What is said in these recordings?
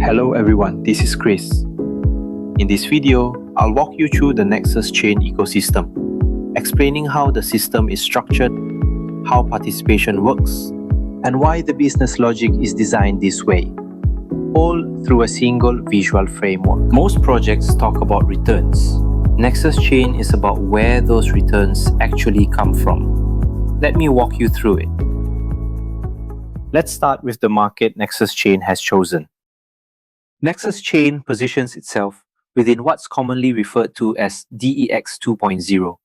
Hello everyone, this is Chris. In this video, I'll walk you through the Nexus Chain ecosystem, explaining how the system is structured, how participation works, and why the business logic is designed this way, all through a single visual framework. Most projects talk about returns. Nexus Chain is about where those returns actually come from. Let me walk you through it. Let's start with the market Nexus Chain has chosen. Nexus Chain positions itself within what's commonly referred to as DEX 2.0,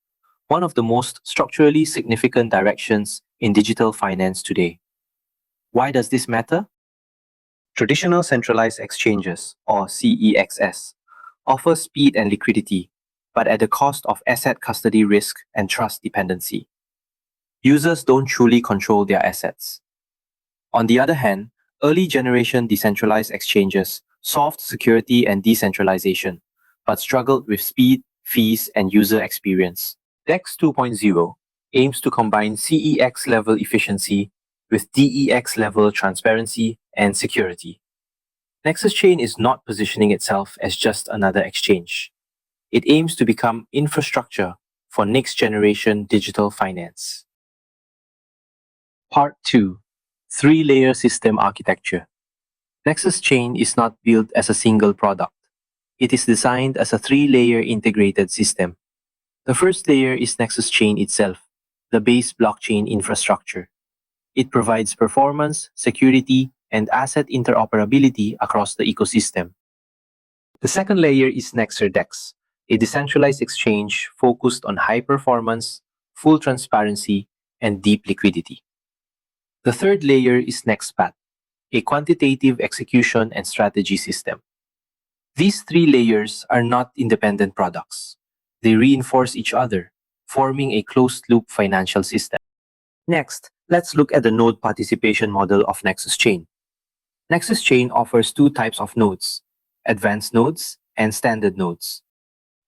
one of the most structurally significant directions in digital finance today. Why does this matter? Traditional centralized exchanges, or CEXS, offer speed and liquidity, but at the cost of asset custody risk and trust dependency. Users don't truly control their assets. On the other hand, early generation decentralized exchanges solved security and decentralization, but struggled with speed, fees, and user experience. DEX 2.0 aims to combine CEX-level efficiency with DEX-level transparency and security. Nexus Chain is not positioning itself as just another exchange. It aims to become infrastructure for next-generation digital finance. Part 2. Three-layer system architecture. Nexus Chain is not built as a single product. It is designed as a three-layer integrated system. The first layer is Nexus Chain itself, the base blockchain infrastructure. It provides performance, security, and asset interoperability across the ecosystem. The second layer is Nexer DEX, a decentralized exchange focused on high performance, full transparency, and deep liquidity. The third layer is NexBat, a quantitative execution and strategy system. These three layers are not independent products. They reinforce each other, forming a closed-loop financial system. Next, let's look at the node participation model of Nexus Chain. Nexus Chain offers two types of nodes, advanced nodes and standard nodes.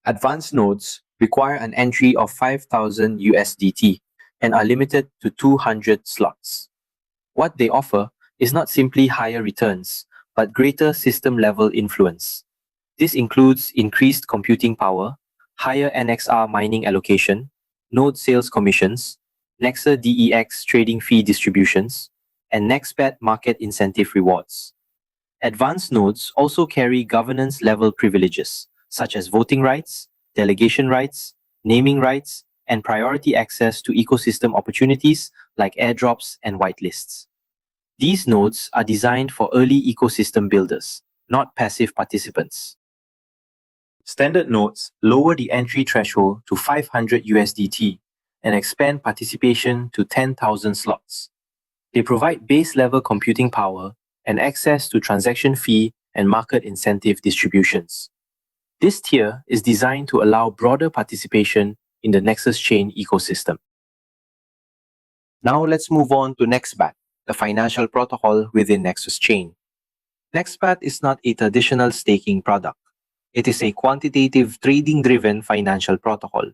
Advanced nodes require an entry of 5,000 USDT and are limited to 200 slots. What they offer is not simply higher returns, but greater system-level influence. This includes increased computing power, higher NXR mining allocation, node sales commissions, Nexer DEX trading fee distributions, and NexBat market incentive rewards. Advanced nodes also carry governance-level privileges, such as voting rights, delegation rights, naming rights, and priority access to ecosystem opportunities like airdrops and whitelists. These nodes are designed for early ecosystem builders, not passive participants. Standard nodes lower the entry threshold to 500 USDT and expand participation to 10,000 slots. They provide base-level computing power and access to transaction fee and market incentive distributions. This tier is designed to allow broader participation in the Nexus Chain ecosystem. Now let's move on to NexBat, the financial protocol within Nexus Chain. NexBat is not a traditional staking product. It is a quantitative trading-driven financial protocol.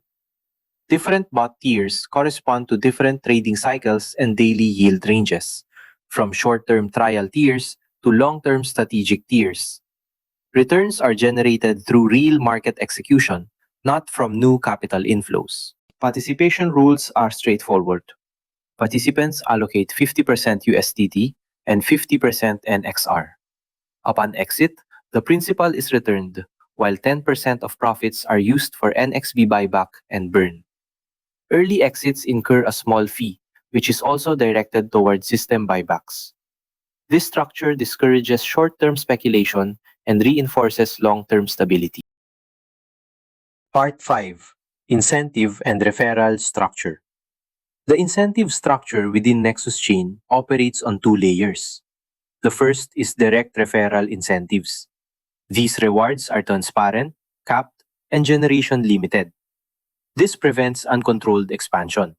Different bot tiers correspond to different trading cycles and daily yield ranges, from short-term trial tiers to long-term strategic tiers. Returns are generated through real market execution, not from new capital inflows. Participation rules are straightforward. Participants allocate 50% USDT and 50% NXR. Upon exit, the principal is returned, while 10% of profits are used for NXB buyback and burn. Early exits incur a small fee, which is also directed toward system buybacks. This structure discourages short-term speculation and reinforces long-term stability. Part 5. Incentive and Referral Structure. The incentive structure within Nexus Chain operates on two layers. The first is direct referral incentives. These rewards are transparent, capped, and generation limited. This prevents uncontrolled expansion.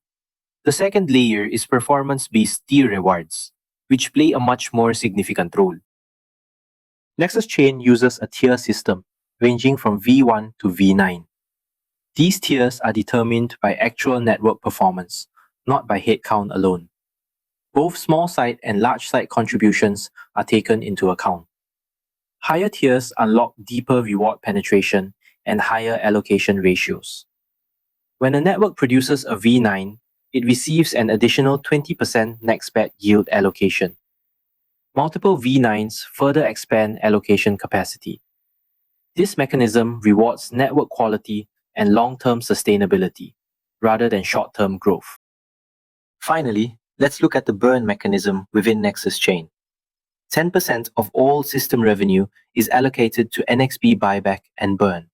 The second layer is performance-based tier rewards, which play a much more significant role. Nexus Chain uses a tier system ranging from V1 to V9. These tiers are determined by actual network performance, not by headcount alone. Both small site and large site contributions are taken into account. Higher tiers unlock deeper reward penetration and higher allocation ratios. When a network produces a V9, it receives an additional 20% NexBat yield allocation. Multiple V9s further expand allocation capacity. This mechanism rewards network quality and long-term sustainability, rather than short-term growth. Finally, let's look at the burn mechanism within Nexus Chain. 10% of all system revenue is allocated to NXP buyback and burn.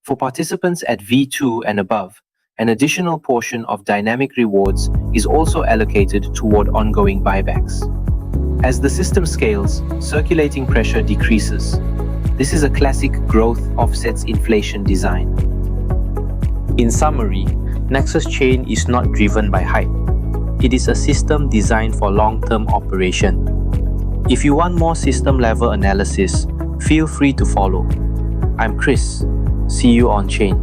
For participants at V2 and above, an additional portion of dynamic rewards is also allocated toward ongoing buybacks. As the system scales, circulating pressure decreases. This is a classic growth offsets inflation design. In summary, Nexus Chain is not driven by hype. It is a system designed for long-term operation. If you want more system-level analysis, feel free to follow. I'm Chris. See you on Chain.